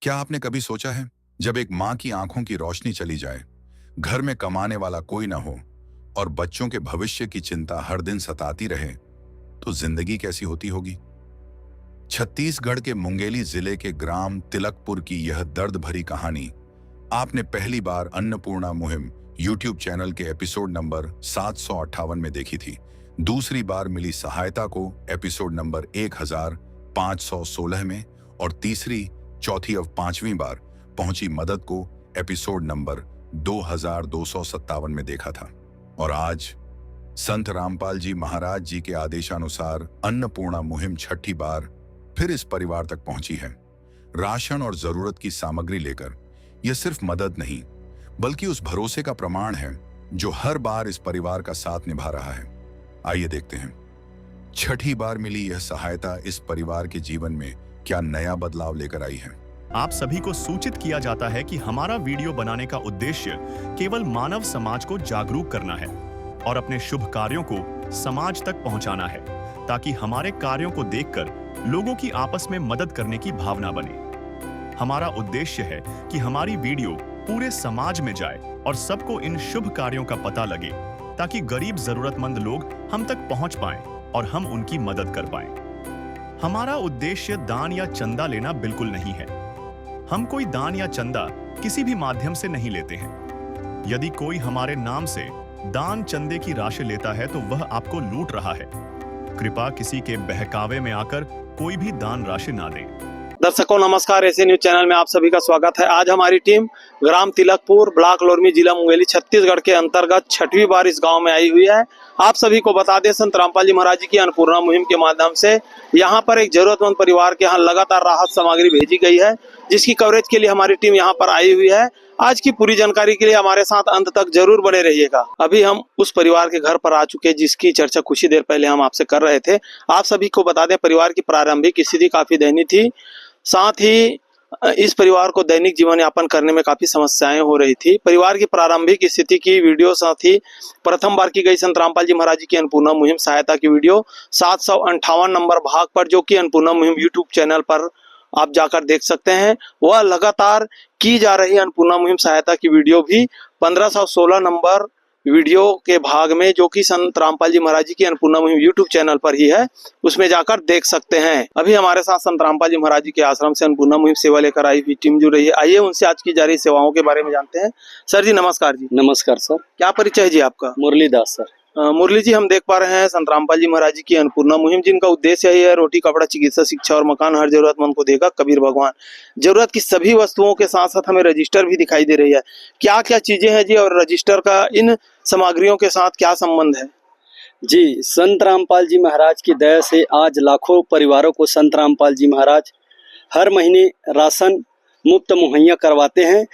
क्या आपने कभी सोचा है, जब एक माँ की आंखों की रोशनी चली जाए, घर में कमाने वाला कोई ना हो और बच्चों के भविष्य की चिंता हर दिन सताती रहे, तो जिंदगी कैसी होती होगी। छत्तीसगढ़ के मुंगेली जिले के ग्राम तिलकपुर की यह दर्द भरी कहानी आपने पहली बार अन्नपूर्णा मुहिम यूट्यूब चैनल के एपिसोड नंबर 758 में देखी थी। दूसरी बार मिली सहायता को एपिसोड नंबर 1516 में और तीसरी, चौथी और पांचवीं बार पहुंची मदद को एपिसोड नंबर 2257 में देखा था। और आज संत रामपाल जी महाराज जी के आदेशानुसार अन्नपूर्णा मुहिम छठी बार फिर इस परिवार तक पहुंची है, राशन और जरूरत की सामग्री लेकर। यह सिर्फ मदद नहीं, बल्कि उस भरोसे का प्रमाण है जो हर बार इस परिवार का साथ निभा रहा है। आइए देखते हैं, छठी बार मिली यह सहायता इस परिवार के जीवन में क्या नया बदलाव लेकर आई है। आप सभी को सूचित किया जाता है कि हमारा वीडियो बनाने का उद्देश्य केवल मानव समाज को जागरूक करना है और अपने शुभ कार्यों को समाज तक पहुंचाना है, ताकि हमारे कार्यों को देखकर लोगों की आपस में मदद करने की भावना बने। हमारा उद्देश्य है कि हमारी वीडियो पूरे समाज में जाए और सबको इन शुभ कार्यों का पता लगे, ताकि गरीब जरूरतमंद लोग हम तक पहुंच पाएं और हम उनकी मदद कर पाएं। हमारा उद्देश्य दान या चंदा लेना बिल्कुल नहीं है। हम कोई दान या चंदा किसी भी माध्यम से नहीं लेते हैं। यदि कोई हमारे नाम से दान चंदे की राशि लेता है तो वह आपको लूट रहा है। कृपया किसी के बहकावे में आकर कोई भी दान राशि ना दें। दर्शकों नमस्कार, ऐसे न्यूज चैनल में आप सभी का स्वागत है। आज हमारी टीम ग्राम तिलकपुर, ब्लॉक लोरमी, जिला मुंगेली, छत्तीसगढ़ के अंतर्गत छठवीं बार इस गांव में आई हुई है। आप सभी को बता दें, संत रामपाल जी महाराज जी की अन्नपूर्णा मुहिम के माध्यम से यहां पर एक जरूरतमंद परिवार के यहाँ लगातार राहत सामग्री भेजी गई है, जिसकी कवरेज के लिए हमारी टीम यहाँ पर आई हुई है। आज की पूरी जानकारी के लिए हमारे साथ अंत तक जरूर बने रहिएगा। अभी हम उस परिवार के घर पर आ चुके हैं, जिसकी चर्चा कुछ ही देर पहले हम आपसे कर रहे थे। आप सभी को बता दें, परिवार की प्रारंभिक स्थिति काफी दयनीय थी। साथ ही इस परिवार को दैनिक जीवन यापन करने में काफी समस्याएं हो रही थी। परिवार की प्रारंभिक स्थिति की वीडियो, साथ ही प्रथम बार की गई संत रामपाल जी महाराज जी की अन्नपूर्णा मुहिम सहायता की वीडियो 758 नंबर भाग पर, जो कि अन्नपूर्णा मुहिम यूट्यूब चैनल पर आप जाकर देख सकते हैं। वह लगातार की जा रही अन्नपूर्णा मुहिम सहायता की वीडियो भी 1516 नंबर वीडियो के भाग में, जो कि संत रामपाल जी महाराज जी की अन्नपूर्णा मुहिम यूट्यूब चैनल पर ही है, उसमें जाकर देख सकते हैं। अभी हमारे साथ संत रामपाल जी महाराज जी के आश्रम से अन्नपूर्णा मुहिम सेवा लेकर आई हुई टीम जुड़ रही है। आइए उनसे आज की जा रही सेवाओं के बारे में जानते हैं। सर जी नमस्कार जी। नमस्कार सर। क्या परिचय है जी आपका? मुरलीदास सर। मुरली जी, हम देख पा रहे हैं संत रामपाल जी महाराज जी की अन्नपूर्णा मुहिम, जिनका उद्देश्य यही है, रोटी कपड़ा चिकित्सा शिक्षा और मकान हर जरूरतमंद को देगा कबीर भगवान। जरूरत की सभी वस्तुओं के साथ साथ हमें रजिस्टर भी दिखाई दे रही है। क्या क्या चीजें हैं जी, और रजिस्टर का इन सामग्रियों के साथ क्या संबंध है? जी, संत रामपाल जी महाराज की दया से आज लाखों परिवारों को संत रामपाल जी महाराज हर महीने राशन मुफ्त मुहैया करवाते हैं,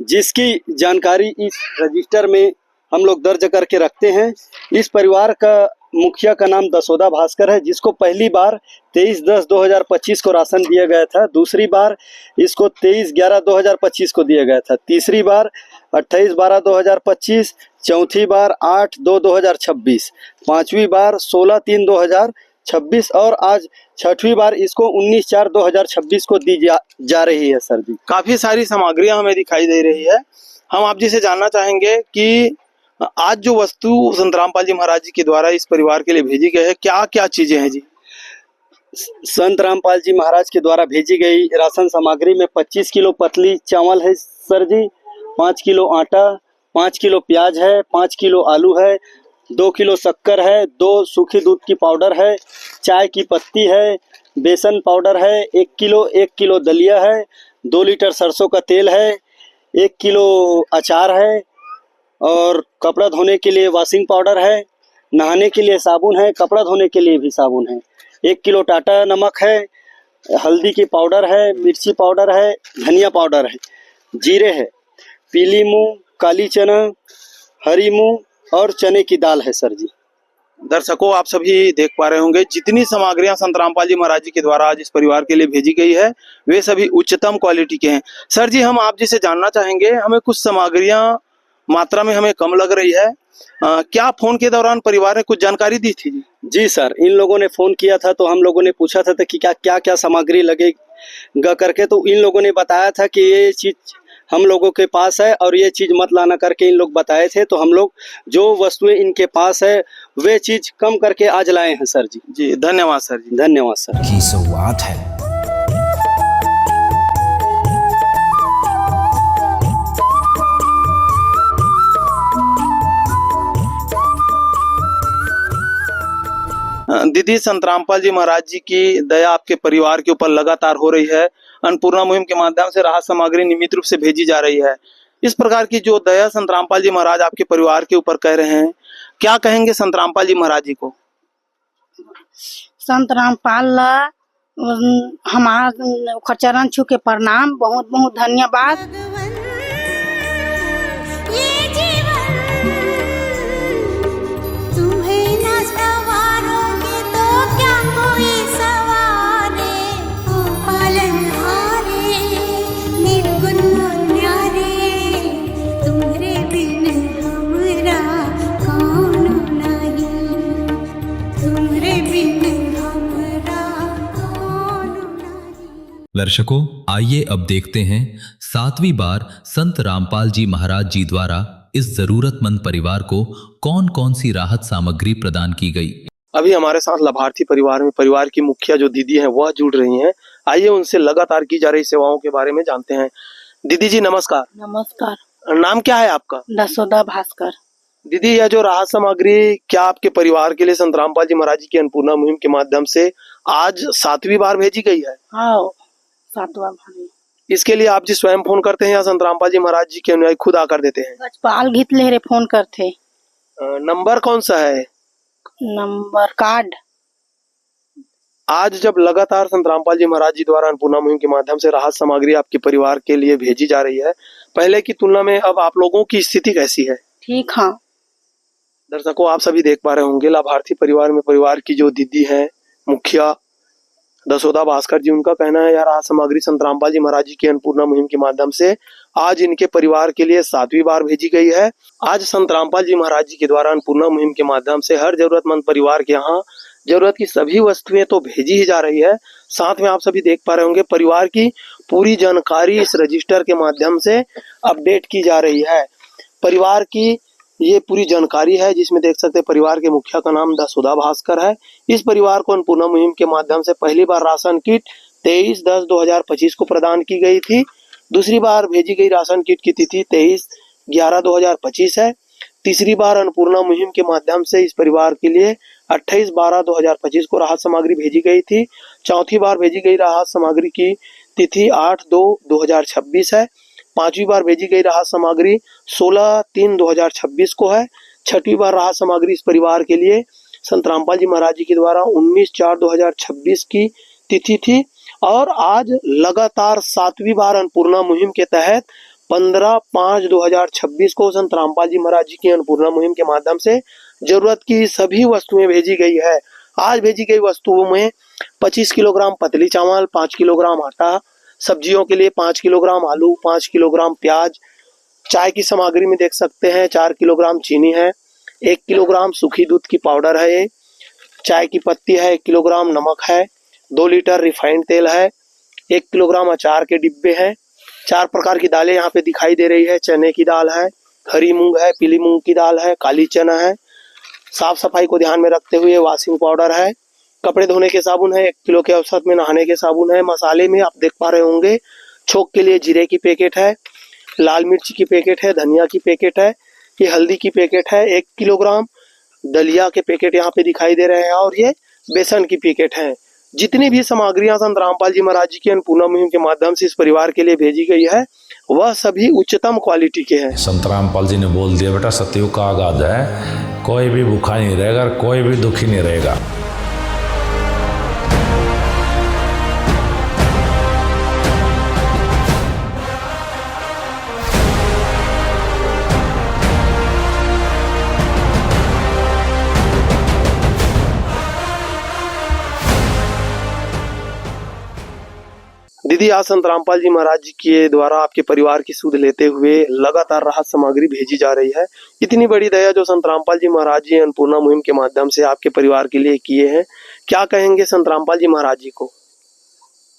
जिसकी जानकारी इस रजिस्टर में हम लोग दर्ज करके रखते हैं। इस परिवार का मुखिया का नाम दसोदा भास्कर है, जिसको पहली बार 23/10/2025 को राशन दिया गया था। दूसरी बार इसको 23/11/2025 को दिया गया था। तीसरी बार 28/12/2025, चौथी बार 8/2/2026, पांचवी बार 16/3/2026 और आज छठवीं बार इसको 19/4/2026 को दी जा रही है। सर जी, काफी सारी सामग्रियां हमें दिखाई दे रही है। हम आप जी से जानना चाहेंगे कि आज जो वस्तु संत रामपाल जी महाराज जी के द्वारा इस परिवार के लिए भेजी गई है, क्या क्या चीजें हैं जी? संत रामपाल जी महाराज के द्वारा भेजी गई राशन सामग्री में 25 किलो पतली चावल है सर जी, 5 किलो आटा, 5 किलो प्याज है, 5 किलो आलू है, 2 किलो शक्कर है, 2 सूखी दूध की पाउडर है, चाय की पत्ती है, बेसन पाउडर है, 1 किलो दलिया है, 2 लीटर सरसों का तेल है, 1 किलो अचार है और कपड़ा धोने के लिए वॉशिंग पाउडर है, नहाने के लिए साबुन है, कपड़ा धोने के लिए भी साबुन है, 1 किलो टाटा नमक है, हल्दी की पाउडर है, मिर्ची पाउडर है, धनिया पाउडर है, जीरे है, पीली मूंग, काली चना, हरी मूंग और चने की दाल है। सर जी, दर्शकों आप सभी देख पा रहे होंगे, जितनी सामग्रियां संत रामपाल जी महाराज जी के द्वारा आज इस परिवार के लिए भेजी गई है, वे सभी उच्चतम क्वालिटी के हैं। सर जी, हम आप जी से जानना चाहेंगे, हमें कुछ सामग्रियां मात्रा में हमें कम लग रही है, क्या फोन के दौरान परिवार ने कुछ जानकारी दी थी? जी सर, इन लोगों ने फोन किया था तो हम लोगों ने पूछा था कि क्या क्या सामग्री ग करके, तो इन लोगों ने बताया था कि ये चीज़ हम लोगों के पास है और ये चीज़ मत लाना करके इन लोग बताए थे। तो हम लोग जो वस्तुएं इनके पास है वे चीज़ कम करके आज लाए हैं सर जी। जी धन्यवाद सर जी। धन्यवाद सर। की शुरुआत है। दीदी, संत रामपाल जी महाराज जी की दया आपके परिवार के ऊपर लगातार हो रही है। अन्नपूर्णा मुहिम के माध्यम से राहत सामग्री नियमित रूप से भेजी जा रही है। इस प्रकार की जो दया संत रामपाल जी महाराज आपके परिवार के ऊपर कह रहे हैं, क्या कहेंगे संत रामपाल जी महाराज जी को? संत रामपाल हमारा ओकर चरण छू के प्रणाम, बहुत बहुत धन्यवाद। ये जीवन तुम्हें न सवारोगे तो क्या कोई सवारे, ओ पालनहारे निर्गुण न्यारे, तुम्हारे बिन हमरा कौन नहीं, तुम्हारे बिन हमरा कौन नहीं। दर्शकों, आइए अब देखते हैं 7वीं बार संत रामपाल जी महाराज जी द्वारा इस जरूरतमंद परिवार को कौन कौन सी राहत सामग्री प्रदान की गई। अभी हमारे साथ लाभार्थी परिवार में परिवार की मुखिया जो दीदी हैं वह जुड़ रही हैं। आइए उनसे लगातार की जा रही सेवाओं के बारे में जानते हैं। दीदी जी नमस्कार। नमस्कार। नाम क्या है आपका? दसोदा भास्कर। दीदी, यह जो राहत सामग्री क्या आपके परिवार के लिए संत रामपाल जी महाराज जी की अन्नपूर्णा मुहिम के माध्यम से आज 7वीं बार भेजी गई है? हाँ, 7वां भारी। इसके लिए आप जी स्वयं फोन करते हैं या संत रामपाल जी महाराज जी के अनुयायी खुद आकर देते हैं? गजपाल घित लेरे फोन करते। नंबर कौन सा है? Number card. आज जब लगातार संत रामपाल जी महाराज जी द्वारा अन्नपूर्णा मुहिम के माध्यम से राहत सामग्री आपके परिवार के लिए भेजी जा रही है, पहले की तुलना में अब आप लोगों की स्थिति कैसी है? ठीक। हाँ, दर्शकों, आप सभी देख पा रहे होंगे लाभार्थी परिवार में परिवार की जो दीदी है मुखिया दसोदा भास्कर जी, उनका कहना है यह राहत सामग्री संत रामपाल जी महाराज जी की अन्नपूर्णा मुहिम के माध्यम से आज इनके परिवार के लिए 7वीं बार भेजी गई है। आज संत रामपाल जी महाराज जी के द्वारा अन्नपूर्णा मुहिम के माध्यम से हर जरूरतमंद परिवार के यहाँ जरूरत की सभी वस्तुएं तो भेजी ही जा रही है, साथ में आप सभी देख पा रहे होंगे परिवार की पूरी जानकारी इस रजिस्टर के माध्यम से अपडेट की जा रही है। परिवार की ये पूरी जानकारी है जिसमें देख सकते हैं परिवार के मुखिया का नाम दसोदा भास्कर है। इस परिवार को अन्नपूर्णा मुहिम के माध्यम से पहली बार राशन किट 23/10/2025 को प्रदान की गई थी। दूसरी बार भेजी गई राशन किट की तिथि 23/11/2025 है। तीसरी बार अन्नपूर्णा मुहिम के माध्यम से इस परिवार के लिए 28/12/2025 को राहत सामग्री भेजी गई थी। चौथी बार भेजी गई राहत सामग्री की तिथि 8/2/2026 है। पांचवी बार भेजी गई राहत सामग्री 16/3/2026 को है। छठवीं बार राहत सामग्री इस परिवार के लिए संत रामपाल जी महाराज जी के द्वारा 19/4/2026 की तिथि थी और आज लगातार 7वीं बार अन्नपूर्णा मुहिम के तहत 15/5/2026 को संत रामपाल जी महाराज जी की अन्नपूर्णा मुहिम के माध्यम से जरूरत की सभी वस्तुएं भेजी गई है। आज भेजी गई वस्तुओं में 25 किलोग्राम पतली चावल, 5 किलोग्राम आटा, सब्जियों के लिए 5 किलोग्राम आलू, 5 किलोग्राम प्याज, चाय की सामग्री में देख सकते हैं 4 किलोग्राम चीनी है, 1 किलोग्राम सूखी दूध की पाउडर है, चाय की पत्ती है, 1 किलोग्राम नमक है, 2 लीटर रिफाइंड तेल है, 1 किलोग्राम अचार के डिब्बे हैं, 4 प्रकार की दालें यहाँ पे दिखाई दे रही है। चने की दाल है, हरी मूंग है, पीली मूंग की दाल है, काली चना है। साफ सफाई को ध्यान में रखते हुए वॉशिंग पाउडर है, कपड़े धोने के साबुन है, 1 किलो के औसत में नहाने के साबुन है। मसाले में आप देख पा रहे होंगे छोंक के लिए जीरे की पैकेट है, लाल मिर्ची की पैकेट है, धनिया की पैकेट है, ये हल्दी की पैकेट है, 1 किलोग्राम दलिया के पैकेट यहाँ पे दिखाई दे रहे हैं और ये बेसन की पैकेट है। जितनी भी सामग्रियां संत रामपाल जी महाराज जी की अन्नपूर्णा मुहिम के माध्यम से इस परिवार के लिए भेजी गई है वह सभी उच्चतम क्वालिटी के हैं। संत रामपाल जी ने बोल दिया बेटा सतयुग का आगाज है, कोई भी भूखा नहीं रहेगा, कोई भी दुखी नहीं रहेगा। दीदी, आज संत रामपाल जी महाराज जी के द्वारा आपके परिवार की सुध लेते हुए लगातार राहत सामग्री भेजी जा रही है। इतनी बड़ी दया जो संत रामपाल जी महाराज जी अन्नपूर्णा मुहिम के माध्यम से आपके परिवार के लिए किए हैं, क्या कहेंगे संत रामपाल जी महाराज जी को?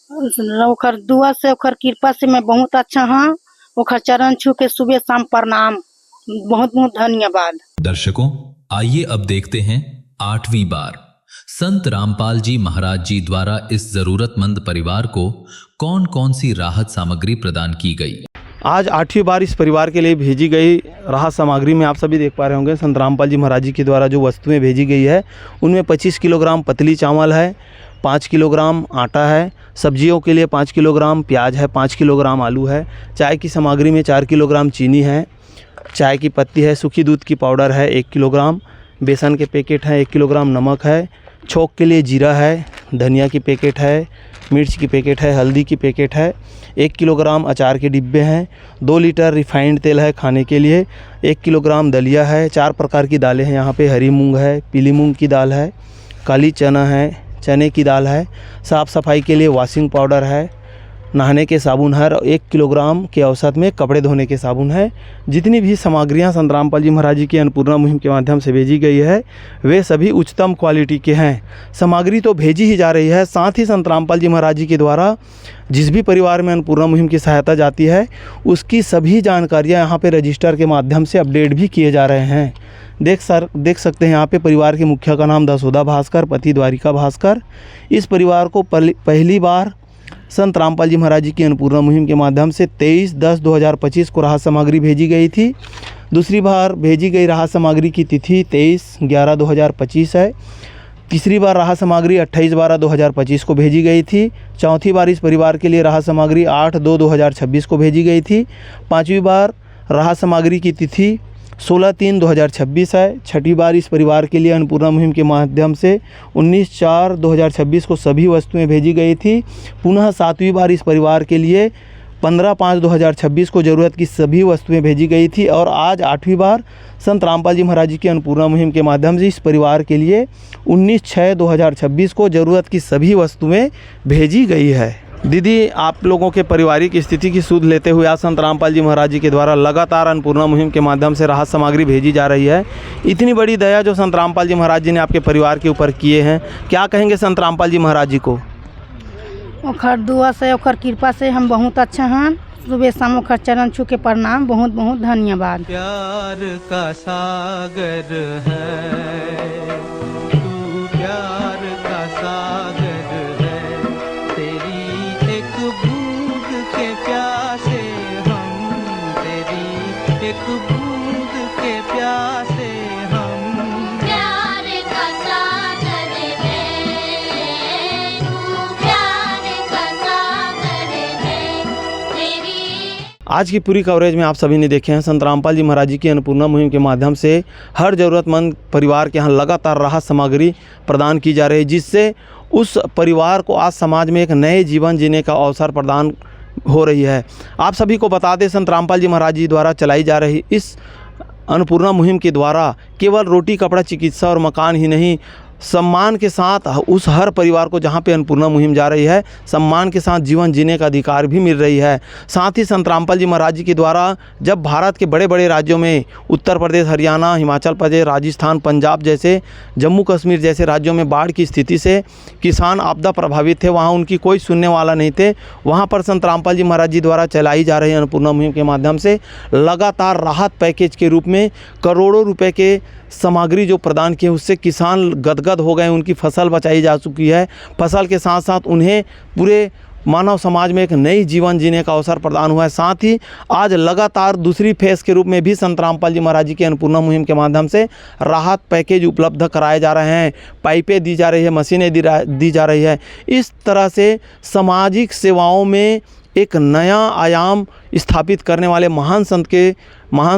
ओखर दुआ से ओखर कृपा से मैं बहुत अच्छा हाँ। ओखर चरण छू के सुबह शाम प्रणाम। बहुत बहुत धन्यवाद। दर्शकों, आइए अब देखते हैं 8वीं बार संत रामपाल जी महाराज जी द्वारा इस जरूरतमंद परिवार को कौन कौन सी राहत सामग्री प्रदान की गई। आज 8वीं बार इस परिवार के लिए भेजी गई राहत सामग्री में आप सभी देख पा रहे होंगे संत रामपाल जी महाराज जी के द्वारा जो वस्तुएं भेजी गई है उनमें 25 किलोग्राम पतली चावल है, 5 किलोग्राम आटा है, सब्जियों के लिए 5 किलोग्राम प्याज है, 5 किलोग्राम आलू है, चाय की सामग्री में 4 किलोग्राम चीनी है, चाय की पत्ती है, सूखी दूध की पाउडर है 1 किलोग्राम, बेसन के पैकेट है 1 किलोग्राम, नमक है, छोंक के लिए जीरा है, धनिया की पैकेट है, मिर्च की पैकेट है, हल्दी की पैकेट है, 1 किलोग्राम अचार के डिब्बे हैं, 2 लीटर रिफाइंड तेल है खाने के लिए, 1 किलोग्राम दलिया है, 4 प्रकार की दालें हैं यहाँ पे, हरी मूंग है, पीली मूंग की दाल है, काली चना है, चने की दाल है, साफ़ सफाई के लिए वॉशिंग पाउडर है, नहाने के साबुन है, 1 किलोग्राम के औसत में कपड़े धोने के साबुन है। जितनी भी सामग्रियां संत रामपाल जी महाराज जी की अन्नपूर्णा मुहिम के माध्यम से भेजी गई है वे सभी उच्चतम क्वालिटी के हैं। सामग्री तो भेजी ही जा रही है, साथ ही संत रामपाल जी महाराज जी के द्वारा जिस भी परिवार में अन्नपूर्णा मुहिम की सहायता जाती है उसकी सभी जानकारियाँ यहाँ पर रजिस्टर के माध्यम से अपडेट भी किए जा रहे हैं। देख सकते हैं यहाँ पे परिवार के मुखिया का नाम दसोदा भास्कर, पति द्वारिका भास्कर। इस परिवार को पहली बार संत रामपाल जी महाराज जी की अन्नपूर्णा मुहिम के माध्यम से 23/10/2025 को राहत सामग्री भेजी गई थी। दूसरी बार भेजी गई राहत सामग्री की तिथि 23/11/2025 है। तीसरी बार राहत सामग्री 28/12/2025 को भेजी गई थी। चौथी बार इस परिवार के लिए राहत सामग्री 8/2/2026 को भेजी गई थी। पाँचवीं बार राहत सामग्री की तिथि 16/3/2026 है। छठी बार इस परिवार के लिए अन्नपूर्णा मुहिम के माध्यम से 19/4/2026 को सभी वस्तुएं भेजी गई थी। पुनः 7वीं बार इस परिवार के लिए 15/5/2026 को ज़रूरत की सभी वस्तुएं भेजी गई थी और आज 8वीं बार संत रामपाल जी महाराज जी की अन्नपूर्णा मुहिम के माध्यम से इस परिवार के लिए 19/6/2026 को ज़रूरत की सभी वस्तुएं भेजी गई है। दीदी, आप लोगों के पारिवारिक स्थिति की सुध लेते हुए आज संत रामपाल जी महाराज जी के द्वारा लगातार अन्नपूर्णा मुहिम के माध्यम से राहत सामग्री भेजी जा रही है। इतनी बड़ी दया जो संत रामपाल जी महाराज जी ने आपके परिवार के ऊपर किए हैं, क्या कहेंगे संत रामपाल जी महाराज जी को? ओखर दुआ से ओखर कृपा से हम बहुत अच्छा हैं। सुबह शाम ओखर चरण छू के प्रणाम। बहुत बहुत धन्यवाद। प्यार का सागर है तू, प्यार का सागर है, तेरी एक बूंद के प्यासे हम, तेरी एक बूंद के प्यासे हम। प्यार का सागर है तू, प्यार का सागर है तेरी। आज की पूरी कवरेज में आप सभी ने देखे हैं संत रामपाल जी महाराज जी की अन्नपूर्णा मुहिम के माध्यम से हर ज़रूरतमंद परिवार के यहाँ लगातार राहत सामग्री प्रदान की जा रही है, जिससे उस परिवार को आज समाज में एक नए जीवन जीने का अवसर प्रदान हो रही है। आप सभी को बता दें, संत रामपाल जी महाराज जी द्वारा चलाई जा रही इस अन्नपूर्णा मुहिम के द्वारा केवल रोटी, कपड़ा, चिकित्सा और मकान ही नहीं, सम्मान के साथ उस हर परिवार को जहाँ पे अन्नपूर्णा मुहिम जा रही है सम्मान के साथ जीवन जीने का अधिकार भी मिल रही है। साथ ही संत रामपाल जी महाराज जी के द्वारा जब भारत के बड़े बड़े राज्यों में उत्तर प्रदेश, हरियाणा, हिमाचल प्रदेश, राजस्थान, पंजाब जैसे, जम्मू कश्मीर जैसे राज्यों में बाढ़ की स्थिति से किसान आपदा प्रभावित थे, वहाँ उनकी कोई सुनने वाला नहीं थे, वहाँ पर संत रामपाल जी महाराज जी द्वारा चलाई जा रही अन्नपूर्णा मुहिम के माध्यम से लगातार राहत पैकेज के रूप में करोड़ों रुपए के सामग्री जो प्रदान किए, उससे किसान गदगद हो गए, उनकी फसल बचाई जा चुकी है। फसल के साथ साथ उन्हें पूरे मानव समाज में एक नई जीवन जीने का अवसर प्रदान हुआ है। साथ ही आज लगातार दूसरी फेज के रूप में भी संत रामपाल जी महाराज जी की अन्नपूर्णा मुहिम के माध्यम से राहत पैकेज उपलब्ध कराए जा रहे हैं, पाइपें दी जा रही है, मशीनें दी जा रही है। इस तरह से सामाजिक सेवाओं में एक नया आयाम स्थापित करने वाले महान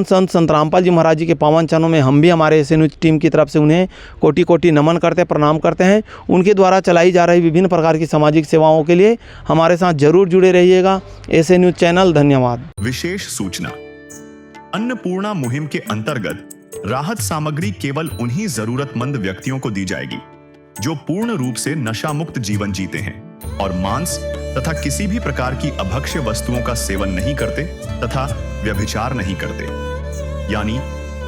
संत संत रामपाल जी महाराज जी के पावन चरणों में हम भी हमारे एसए न्यूज़ टीम की तरफ से उन्हें कोटि कोटि नमन करते हैं, प्रणाम करते हैं। उनके द्वारा चलाई जा रही विभिन्न प्रकार की सामाजिक सेवाओं के लिए हमारे साथ जरूर जुड़े रहिएगा। एसए न्यूज़ चैनल, धन्यवाद। विशेष सूचना, अन्नपूर्णा मुहिम के अंतर्गत राहत सामग्री केवल उन्हीं जरूरतमंद व्यक्तियों को दी जाएगी जो पूर्ण रूप से नशा मुक्त जीवन जीते हैं और मांस तथा किसी भी प्रकार की अभक्ष्य वस्तुओं का सेवन नहीं करते तथा व्यभिचार नहीं करते, यानी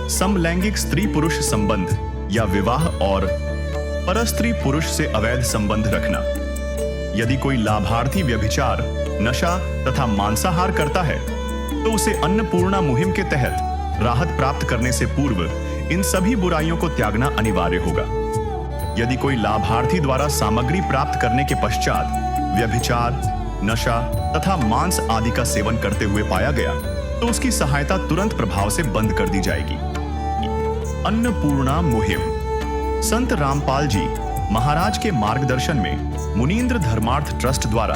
समलैंगिक स्त्री पुरुष संबंध या विवाह और परस्त्री पुरुष से अवैध संबंध रखना, यदि कोई लाभार्थी व्यभिचार, नशा तथा मांसाहार करता है तो उसे अन्नपूर्णा मुहिम के तहत राहत प्राप्त करने से पूर्व इन सभी बुराइयों को त्यागना अनिवार्य होगा। यदि कोई लाभार्थी द्वारा सामग्री प्राप्त करने के पश्चात व्यभिचार, नशा तथा मांस आदि का सेवन करते हुए पाया गया तो उसकी सहायता तुरंत प्रभाव से बंद कर दी जाएगी। अन्नपूर्णा मुहिम। संत रामपाल जी महाराज के मार्गदर्शन में मुनींद्र धर्मार्थ ट्रस्ट द्वारा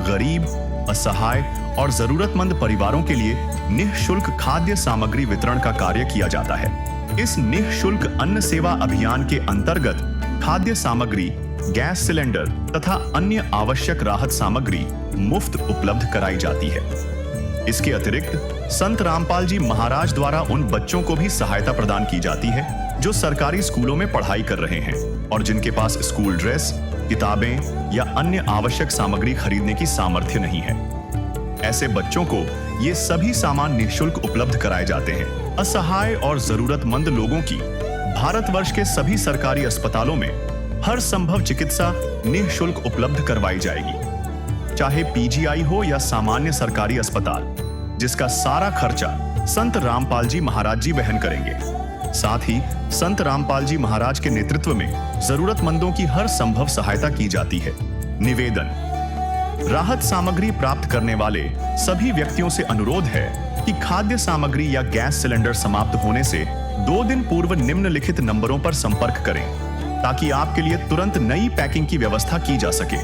गरीब, असहाय और जरूरतमंद परिवारों के लिए निःशुल्क खाद्य सामग्री वितरण का कार्य किया जाता है। इस निःशुल्क अन्न सेवा अभियान के अंतर्गत खाद्य सामग्री, गैस सिलेंडर तथा अन्य आवश्यक राहत सामग्री मुफ्त उपलब्ध कराई जाती है। इसके अतिरिक्त संत रामपाल जी महाराज द्वारा उन बच्चों को भी सहायता प्रदान की जाती है जो सरकारी स्कूलों में पढ़ाई कर रहे हैं और जिनके पास स्कूल ड्रेस, किताबें या अन्य आवश्यक सामग्री खरीदने की सामर्थ्य नहीं है। ऐसे बच्चों को ये सभी सामान निःशुल्क उपलब्ध कराए जाते हैं। असहाय और जरूरतमंद लोगों की भारतवर्ष के सभी सरकारी अस्पतालों में हर संभव चिकित्सा निःशुल्क उपलब्ध करवाई जाएगी, चाहे पीजीआई हो या सामान्य सरकारी अस्पताल, जिसका सारा खर्चा संत रामपाल जी महाराज जी वहन करेंगे। साथ ही संत रामपाल जी महाराज के नेतृत्व में जरूरतमंदों की हर संभव सहायता की जाती है। निवेदन। राहत सामग्री प्राप्त करने वाले सभी व्यक्तियों से अनुरोध है कि खाद्य सामग्री या गैस सिलेंडर समाप्त होने से 2 दिन पूर्व निम्नलिखित नंबरों पर संपर्क करें ताकि आपके लिए तुरंत नई पैकिंग की व्यवस्था की जा सके।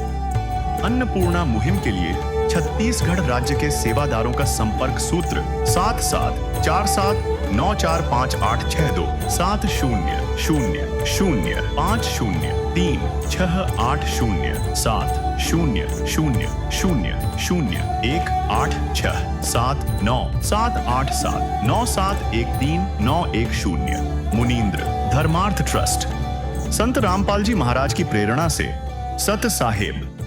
अन्नपूर्णा मुहिम के लिए छत्तीसगढ़ राज्य के सेवादारों का संपर्क सूत्र 7747945862 7000800080008007978787139713 मुनींद्र धर्मार्थ ट्रस्ट। संत रामपाल जी महाराज की प्रेरणा से सत साहेब